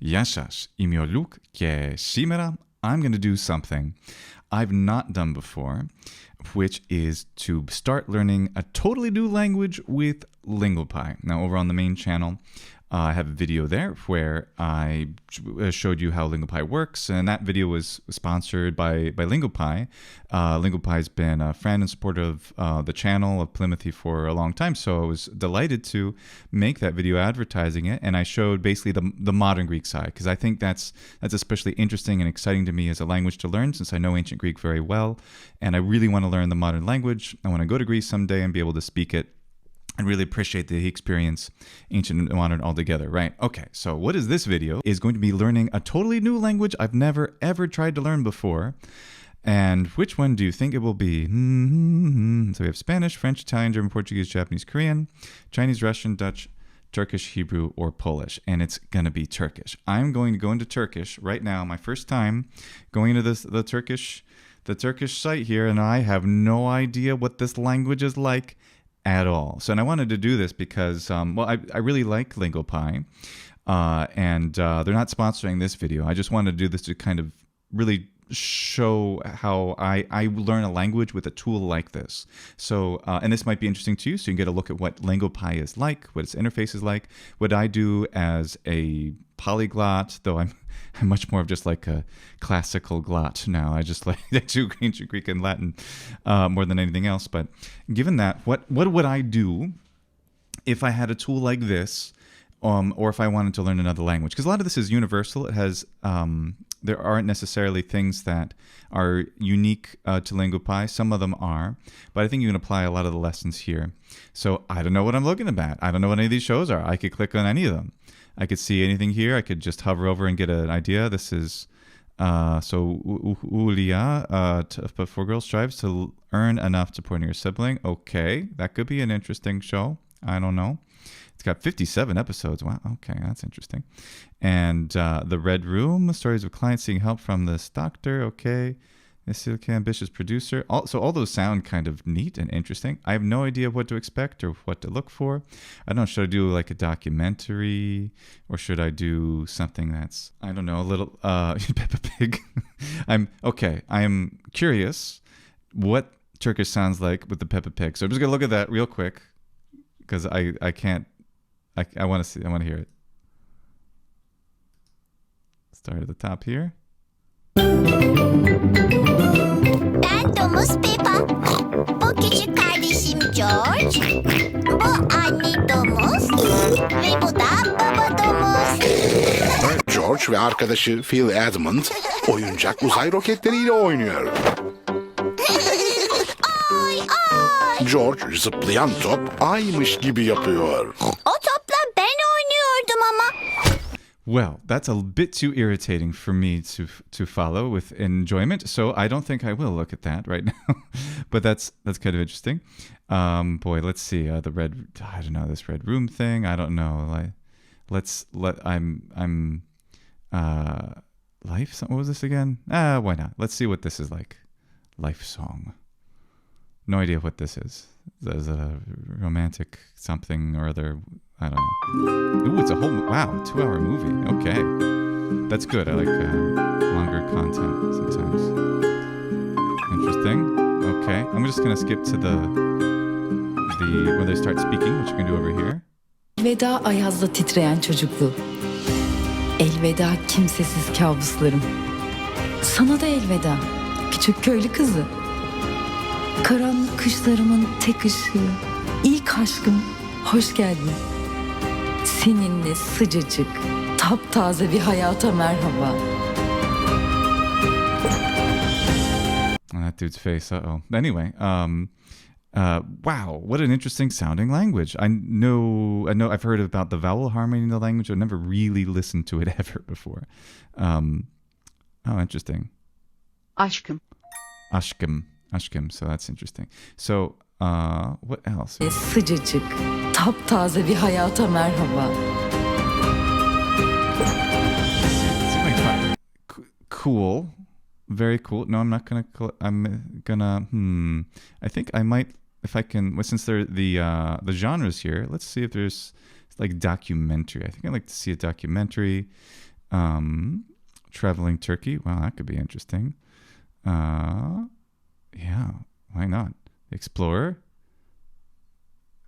Yashash imioluk ke shimera. I'm going to do something I've not done before, which is to start learning a totally new language with Lingopie. Now, over on the main channel, I have a video there where I showed you how Lingopie works, and that video was sponsored by Lingopie. Lingopie's been a friend and supporter of the channel of Plymouthy for a long time, so I was delighted to make that video advertising it, and I showed basically the modern Greek side, because I think that's especially interesting and exciting to me as a language to learn, since I know ancient Greek very well, and I really want to learn the modern language. I want to go to Greece someday and be able to speak it. I really appreciate the experience, ancient and modern altogether, right? Okay, so what is this video? Is going to be learning a totally new language I've never ever tried to learn before. And which one do you think it will be? So we have Spanish, French, Italian, German, Portuguese, Japanese, Korean, Chinese, Russian, Dutch, Turkish, Hebrew, or Polish. And it's going to be Turkish. I'm going to go into Turkish right now, my first time going into the Turkish site here, and I have no idea what this language is like at all. So, and I wanted to do this because, I really like Lingopie, and they're not sponsoring this video. I just wanted to do this to kind of really show how I learn a language with a tool like this. So, and this might be interesting to you, so you can get a look at what Lingopie is like, what its interface is like, what I do as a polyglot, though I'm much more of just like a classical glot now. I just like I do ancient Greek and Latin more than anything else. But given that, what would I do if I had a tool like this, or if I wanted to learn another language? Because a lot of this is universal. It has there aren't necessarily things that are unique to Lingopie. Some of them are, but I think you can apply a lot of the lessons here. So I don't know what I'm looking at. I don't know what any of these shows are. I could click on any of them. I could see anything here. I could just hover over and get an idea. This is, so Ulia, for girl strives to earn enough to support your sibling. Okay, that could be an interesting show. I don't know. It's got 57 episodes. Wow, okay, that's interesting. And The Red Room, stories of clients seeking help from this doctor. Okay. This ambitious producer. So all those sound kind of neat and interesting. I have no idea what to expect or what to look for. I don't know, should I do like a documentary, or should I do something that's, I don't know, a little Peppa Pig? I am curious what Turkish sounds like with the Peppa Pig. So I'm just gonna look at that real quick, because I want to hear it. Start at the top here. Ben domuz Peppa. Bu küçük kardeşim George. Bu anne domuz. Ve bu da baba domuz. George ve arkadaşı Phil Edmund oyuncak uzay roketleriyle oynuyor. Ay ay. George zıplayan top aymış gibi yapıyor. O topla ben oynuyordum ama. Well, that's a bit too irritating for me to follow with enjoyment, so I don't think I will look at that right now. But that's kind of interesting. Boy, let's see. I don't know, this Red Room thing. I don't know. Life song. What was this again? Why not? Let's see what this is like. Life song. No idea what this is. Is it a romantic something or other? I don't know. Ooh, it's a whole, 2-hour movie. Okay. That's good. I like longer content sometimes. Interesting. Okay. I'm just going to skip to the where they start speaking, which you can do over here. Elveda ayazda titreyen çocukluğu. Elveda kimsesiz kabuslarım. Sana da elveda küçük köylü kızı. Karanlık kışlarımın tek ışığı. İlk aşkım, hoş geldin. Seninle sıcacık, taptaze bir hayata merhaba. That dude's face. Anyway, wow, what an interesting sounding language. I know I've heard about the vowel harmony in the language. I've never really listened to it ever before. Interesting. Aşkım. Aşkım. So that's interesting. So, what else? Sıcacık, taptaze bir hayata merhaba. Cool. Very cool. No, I'm not gonna. I think I might, if I can. Well, since there the genres here, let's see if there's like documentary. I think I'd like to see a documentary. Traveling Turkey. Well, that could be interesting. Yeah, why not? Explorer.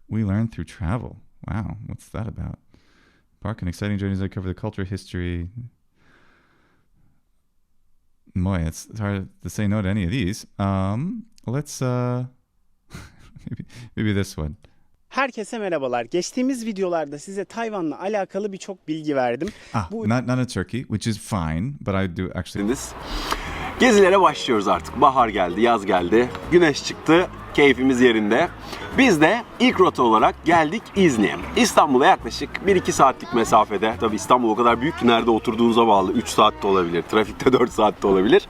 We learn through travel. Wow, what's that about? Park and exciting journeys that cover the culture, history. Boy, it's hard to say no to any of these. Let's maybe this one. Herkese merhabalar. Geçtiğimiz videolarda size Tayvan'la alakalı birçok bilgi verdim. Not a Turkey, which is fine, but I do actually. Gezilere başlıyoruz artık. Bahar geldi, yaz geldi, güneş çıktı, keyfimiz yerinde. Biz de ilk rota olarak geldik İznik'e. İstanbul'a yaklaşık 1-2 saatlik mesafede. Tabii İstanbul o kadar büyük ki nerede oturduğunuza bağlı. 3 saat de olabilir, trafikte 4 saat de olabilir.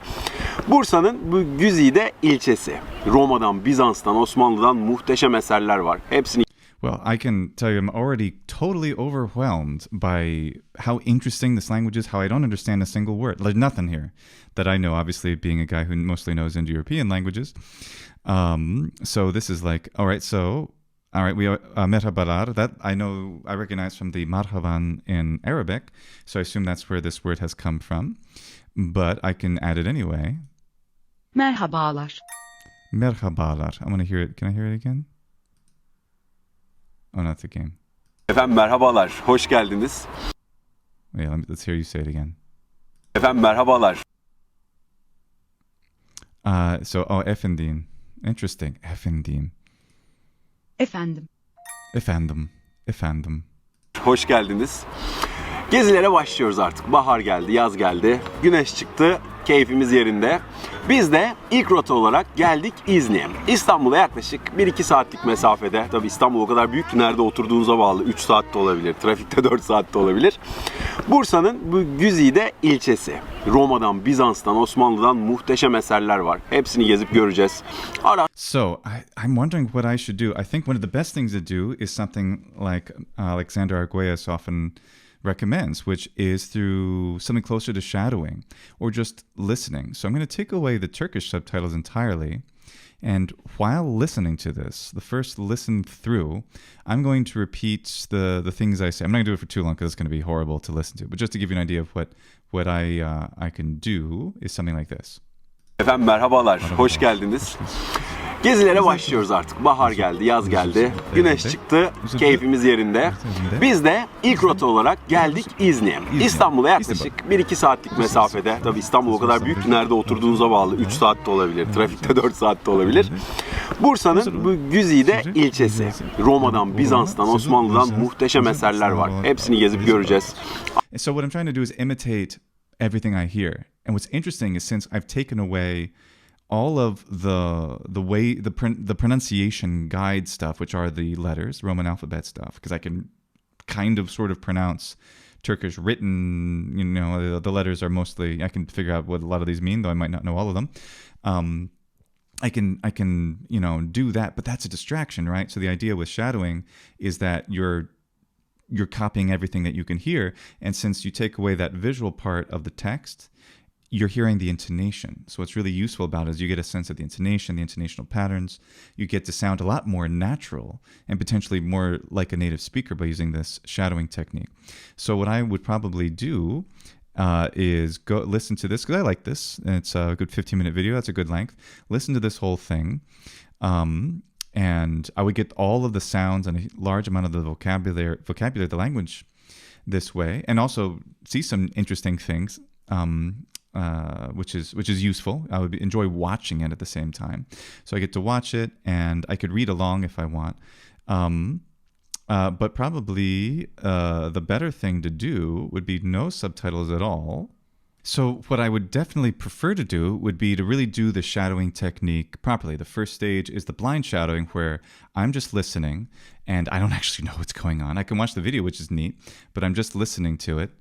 Bursa'nın bu Güzide ilçesi. Roma'dan, Bizans'tan, Osmanlı'dan muhteşem eserler var. Hepsini Well, I can tell you I'm already totally overwhelmed by how interesting this language is, how I don't understand a single word. There's nothing here that I know, obviously, being a guy who mostly knows Indo-European languages. So this is like, all right, we merhabalar, that I know, I recognize from the marhaban in Arabic, so I assume that's where this word has come from, but I can add it anyway. Merhabalar. Merhabalar. I want to hear it. Can I hear it again? Oh, not the game. Efendim merhabalar, hoş geldiniz. Yeah, let's hear you say it again. Efendim merhabalar. Efendim. Interesting. Efendim. Efendim. Hoş geldiniz. Gezilere başlıyoruz artık. Bahar geldi, yaz geldi, güneş çıktı, keyfimiz yerinde. Biz de ilk rota olarak geldik İznik'e. İstanbul'a yaklaşık 1-2 saatlik mesafede. Tabii İstanbul o kadar büyük ki nerede oturduğunuza bağlı. 3 saat de olabilir, trafikte 4 saat de olabilir. Bursa'nın bu Güzide ilçesi. Roma'dan, Bizans'tan, Osmanlı'dan muhteşem eserler var. Hepsini gezip göreceğiz. So, I'm wondering what I should do. I think one of the best things to do is something like Alexander Arguelles often recommends, which is through something closer to shadowing or just listening. So I'm going to take away the Turkish subtitles entirely, and while listening to this, the first listen through, I'm going to repeat the things I say. I'm not going to do it for too long because it's going to be horrible to listen to, but just to give you an idea of what I can do is something like this. Efendim merhabalar, hoş geldiniz. Gezilere başlıyoruz artık. Bahar geldi, yaz geldi, güneş çıktı, keyfimiz yerinde. Biz de ilk rota olarak geldik İznik'e. İstanbul'a yaklaşık 1-2 saatlik mesafede. Tabii İstanbul o kadar büyük ki nerede oturduğunuza bağlı. 3 saat de olabilir, trafikte 4 saat de olabilir. Bursa'nın bu Güzide ilçesi. Roma'dan, Bizans'tan, Osmanlı'dan muhteşem eserler var. Hepsini gezip göreceğiz. So what I'm trying to do is imitate everything I hear. And what's interesting is since I've taken away all of the pronunciation guide stuff, which are the letters, Roman alphabet stuff, because I can kind of sort of pronounce Turkish written, the letters are mostly, I can figure out what a lot of these mean, though I might not know all of them. I can do that, but that's a distraction, right? So the idea with shadowing is that you're copying everything that you can hear, and since you take away that visual part of the text, you're hearing the intonation. So what's really useful about it is you get a sense of the intonation, the intonational patterns. You get to sound a lot more natural and potentially more like a native speaker by using this shadowing technique. So what I would probably do is go listen to this, because I like this. And it's a good 15-minute video. That's a good length. Listen to this whole thing. And I would get all of the sounds and a large amount of the vocabulary of the language this way. And also see some interesting things. Which is useful. I would enjoy watching it at the same time. So I get to watch it, and I could read along if I want. But probably the better thing to do would be no subtitles at all. So what I would definitely prefer to do would be to really do the shadowing technique properly. The first stage is the blind shadowing, where I'm just listening, and I don't actually know what's going on. I can watch the video, which is neat, but I'm just listening to it.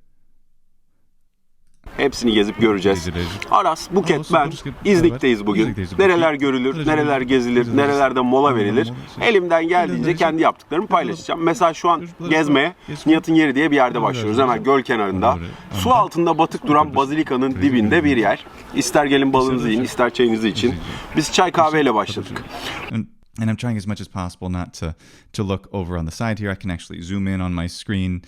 Hepsini gezip göreceğiz. Aras, Buket, ben İznik'teyiz bugün. Nereler görülür, nereler gezilir, nerelerde mola verilir. Elimden geldiğince kendi yaptıklarımı paylaşacağım. Mesela şu an gezmeye Nihat'ın yeri diye bir yerde başlıyoruz. Hemen göl kenarında. Su altında batık duran bazilikanın dibinde bir yer. İster gelin balınızı yiyin, ister çayınızı için. Biz çay kahveyle başladık. And I'm trying as much as possible not to look over on the side here. I can actually zoom in on my screen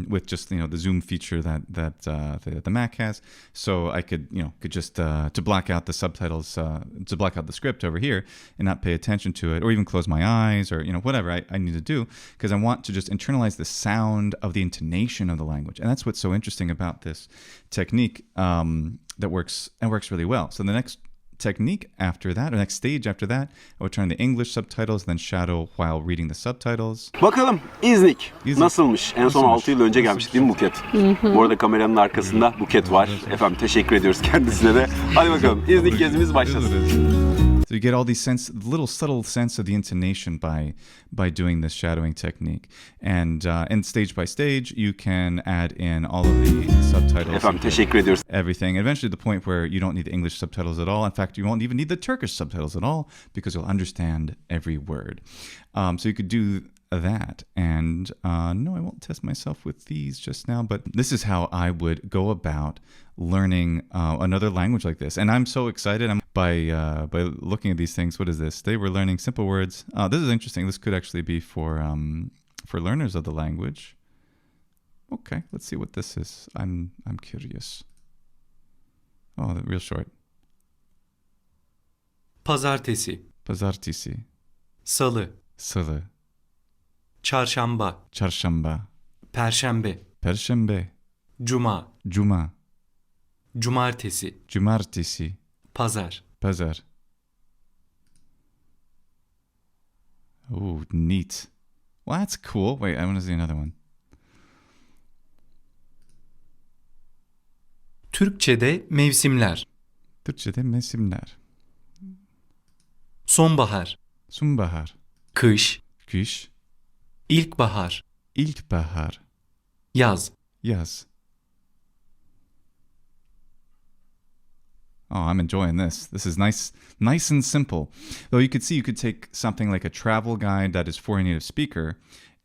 with just the zoom feature that the Mac has. So I could just to block out the subtitles, to block out the script over here and not pay attention to it, or even close my eyes, or whatever I need to do, because I want to just internalize the sound of the intonation of the language. And that's what's so interesting about this technique that works really well. So the next technique after that, or next stage after that, I would turn the English subtitles, then shadow while reading the subtitles. Bakalım İznik nasılmış? En son 6 yıl önce gelmişti değil mi Buket? Bu arada kameranın arkasında Buket var. Efendim teşekkür ediyoruz kendisine de. Hadi bakalım İznik gezimiz başlasın. So you get all these little subtle sense of the intonation by doing this shadowing technique, and stage by stage you can add in all of the subtitles. Efendim teşekkür ediyoruz. Everything. Eventually, the point where you don't need the English subtitles at all. In fact, you won't even need the Turkish subtitles at all, because you'll understand every word. So you could do that. And no, I won't test myself with these just now, but this is how I would go about learning another language like this. And I'm so excited by looking at these things. What is this? They were learning simple words. This is interesting. This could actually be for learners of the language. Okay, let's see what this is. I'm curious. Oh, real short. Pazartesi, Pazartesi, Salı, Salı, Çarşamba, Çarşamba, Perşembe, Perşembe, Cuma, Cuma, Cumartesi, Cumartesi, Pazar. Pazar. Oh, neat. Well, that's cool. Wait, I want to see another one. Türkçe'de mevsimler. Türkçe'de mevsimler. Sonbahar, Sonbahar, kış, kış, ilkbahar, ilkbahar, yaz. yaz. Oh, I'm enjoying this. This is nice and simple. Though you could take something like a travel guide that is for a native speaker,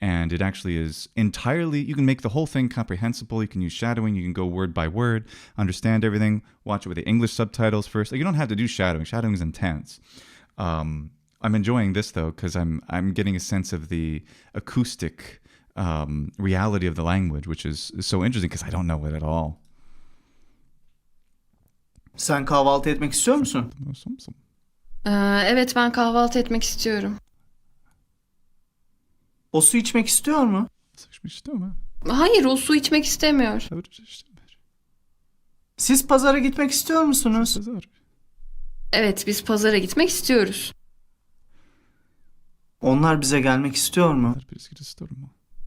and it actually is entirely, you can make the whole thing comprehensible. You can use shadowing. You can go word by word, understand everything, watch it with the English subtitles first. Like, you don't have to do shadowing. Shadowing is intense. I'm enjoying this, though, because I'm getting a sense of the acoustic reality of the language, which is so interesting because I don't know it at all. Sen kahvaltı etmek istiyor musun? Evet, ben kahvaltı etmek istiyorum. O su içmek istiyor mu? Hayır, o su içmek istemiyor. Siz pazara gitmek istiyor musunuz? Evet, biz pazara gitmek istiyoruz. Onlar bize gelmek istiyor mu?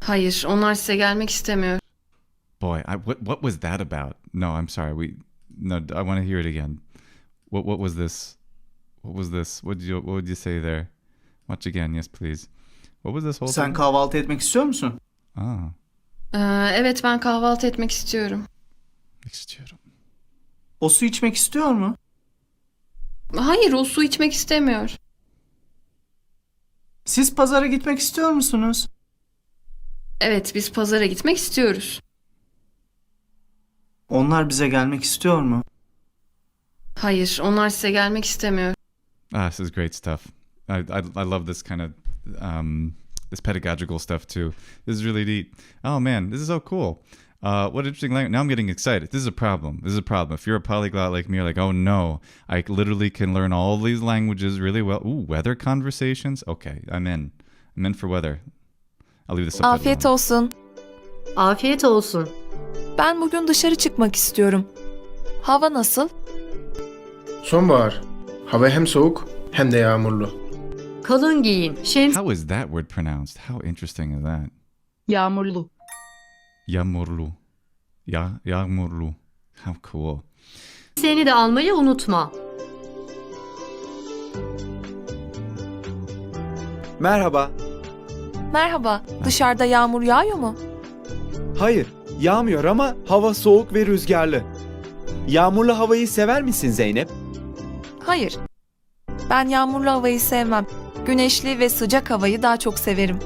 Hayır, onlar size gelmek istemiyor. Boy, what was that about? No, I'm sorry. No, I want to hear it again. What was this? What was this? What would you say there? Watch again, yes, please. What was this whole Sen thing? kahvaltı etmek istiyor musun? Evet, ben kahvaltı etmek istiyorum. İstiyorum. O su içmek istiyor mu? Hayır, o su içmek istemiyor. Siz pazara gitmek istiyor musunuz? Evet, biz pazara gitmek istiyoruz. Onlar bize gelmek istiyor mu? Hayır, onlar size gelmek istemiyor. This is great stuff. I love this kind of this pedagogical stuff too. This is really neat. Oh man, this is so cool. What interesting language. Now I'm getting excited. This is a problem. If you're a polyglot like me, you're like, oh no, I literally can learn all these languages really well. Ooh, weather conversations. Okay, I'm in. I'm in for weather. I'll leave the subtitle Afiyet on. olsun. Afiyet olsun. Ben bugün dışarı çıkmak istiyorum. Hava nasıl? Sonbahar. Hava hem soğuk hem de yağmurlu. Kalın giyin. How is that word pronounced? How interesting is that? Yağmurlu. Yağmurlu. Yağmurlu. How cool. Seni de almayı unutma. Merhaba. Merhaba. Dışarıda yağmur yağıyor mu? Hayır, yağmıyor ama hava soğuk ve rüzgarlı. Yağmurlu havayı sever misin Zeynep? Hayır. Ben yağmurlu havayı sevmem. Güneşli ve sıcak havayı daha çok severim.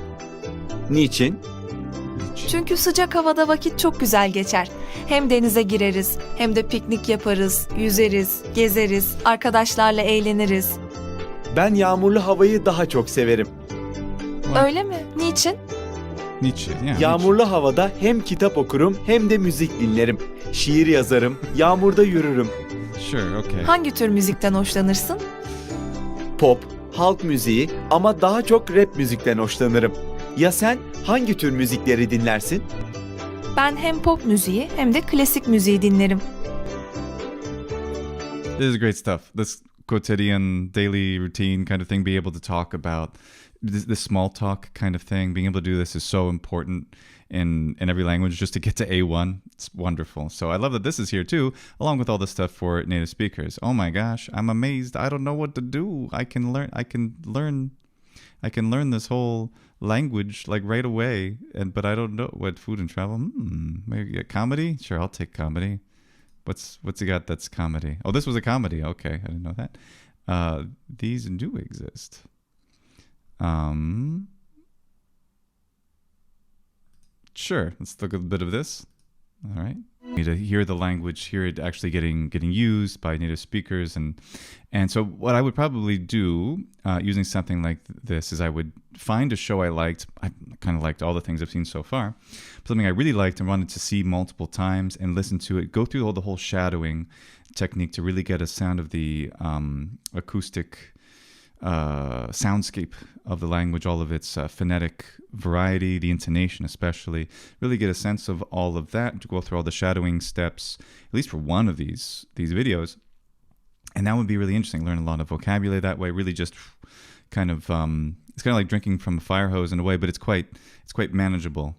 Niçin? Çünkü sıcak havada vakit çok güzel geçer. Hem denize gireriz, hem de piknik yaparız, yüzeriz, gezeriz, arkadaşlarla eğleniriz. Ben yağmurlu havayı daha çok severim. Öyle mi? Niçin? Nietzsche. Yeah, Yağmurlu havada hem kitap okurum hem de müzik dinlerim. Şiir yazarım, yağmurda yürürüm. Nietzsche. Sure, okay. Hangi tür müzikten hoşlanırsın? Pop, halk müziği ama daha çok rap müzikten hoşlanırım. Ya sen hangi tür müzikleri dinlersin? Ben hem pop müziği hem de klasik müziği dinlerim. This is great stuff. This quotidian, daily routine kind of thing, be able to talk about this small talk kind of thing, being able to do this is so important in every language just to get to A1. It's wonderful. So I love that this is here too, along with all the stuff for native speakers. Oh my gosh, I'm amazed. I don't know what to do. I can learn this whole language like right away, but I don't know what food and travel. Maybe a comedy? Sure, I'll take comedy. What's he got that's comedy? Oh, this was a comedy. Okay, I didn't know that. These do exist. Sure, let's look at a bit of this. All right. You need to hear the language, hear it actually getting used by native speakers, and so what I would probably do using something like this is I would find a show I liked. I kind of liked all the things I've seen so far. But something I really liked and wanted to see multiple times and listen to it, go through the whole shadowing technique to really get a sound of the acoustic soundscape of the language, all of its phonetic variety, the intonation especially, really get a sense of all of that, to go through all the shadowing steps, at least for one of these videos. And that would be really interesting. Learn a lot of vocabulary that way, really just kind of, it's kind of like drinking from a fire hose in a way, but it's quite manageable,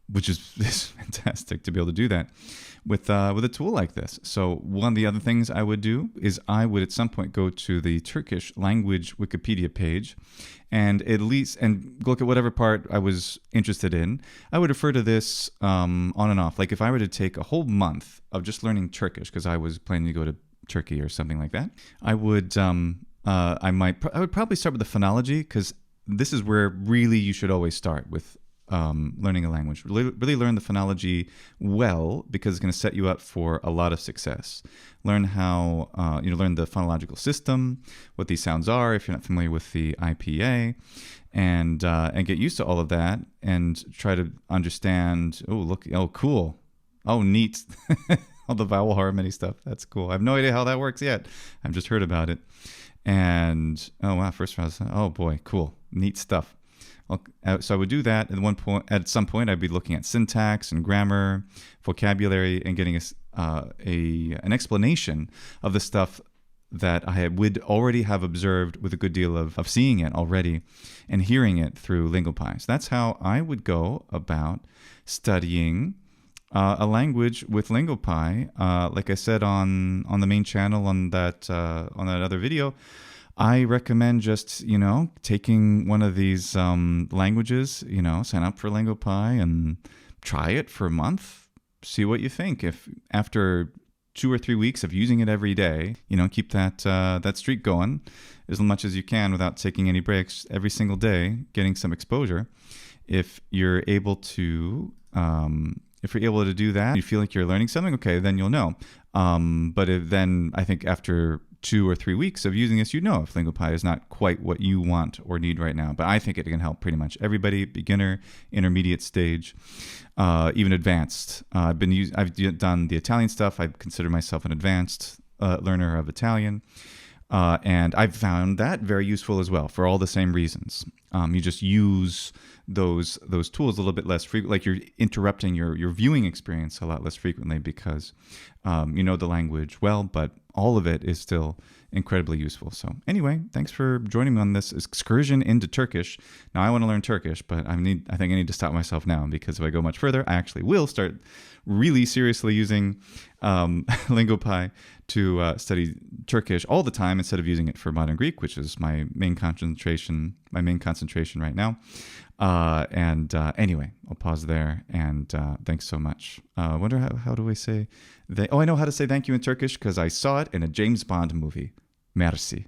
which is fantastic to be able to do that with a tool like this. So one of the other things I would do is I would at some point go to the Turkish language Wikipedia page and look at whatever part I was interested in. I would refer to this on and off. Like if I were to take a whole month of just learning Turkish because I was planning to go to Turkey or something like that, I would I would probably start with the phonology, because this is where really you should always start with learning a language. Really learn the phonology well, because it's going to set you up for a lot of success. Learn how, learn the phonological system, what these sounds are if you're not familiar with the IPA, and get used to all of that and try to understand, cool, neat, all the vowel harmony stuff. That's cool. I have no idea how that works yet. I've just heard about it. And, oh wow, first round, oh boy, cool, neat stuff. So I would do that. At some point, I'd be looking at syntax and grammar, vocabulary, and getting an explanation of the stuff that I would already have observed with a good deal of seeing it already and hearing it through Lingopie. So that's how I would go about studying a language with Lingopie. Like I said on the main channel on that other video, I recommend just, taking one of these languages, sign up for Lingopie and try it for a month, see what you think. If after 2 or 3 weeks of using it every day, keep that streak going as much as you can without taking any breaks, every single day, getting some exposure. If you're able to do that, you feel like you're learning something, okay, then you'll know. But then I think after 2 or 3 weeks of using this, if Lingopie is not quite what you want or need right now. But I think it can help pretty much everybody, beginner, intermediate stage, even advanced. I've done the Italian stuff. I consider myself an advanced learner of Italian. And I've found that very useful as well for all the same reasons. You just use those tools a little bit less frequently, like you're interrupting your viewing experience a lot less frequently because you know the language well, but all of it is still incredibly useful. So anyway, thanks for joining me on this excursion into Turkish. Now I want to learn Turkish, but I think I need to stop myself now, because if I go much further, I actually will start really seriously using Lingopie to study Turkish all the time instead of using it for modern Greek, which is my main concentration right now. Anyway, I'll pause there, and thanks so much. I wonder how do we say I know how to say thank you in Turkish, because I saw it in a James Bond movie. Merci.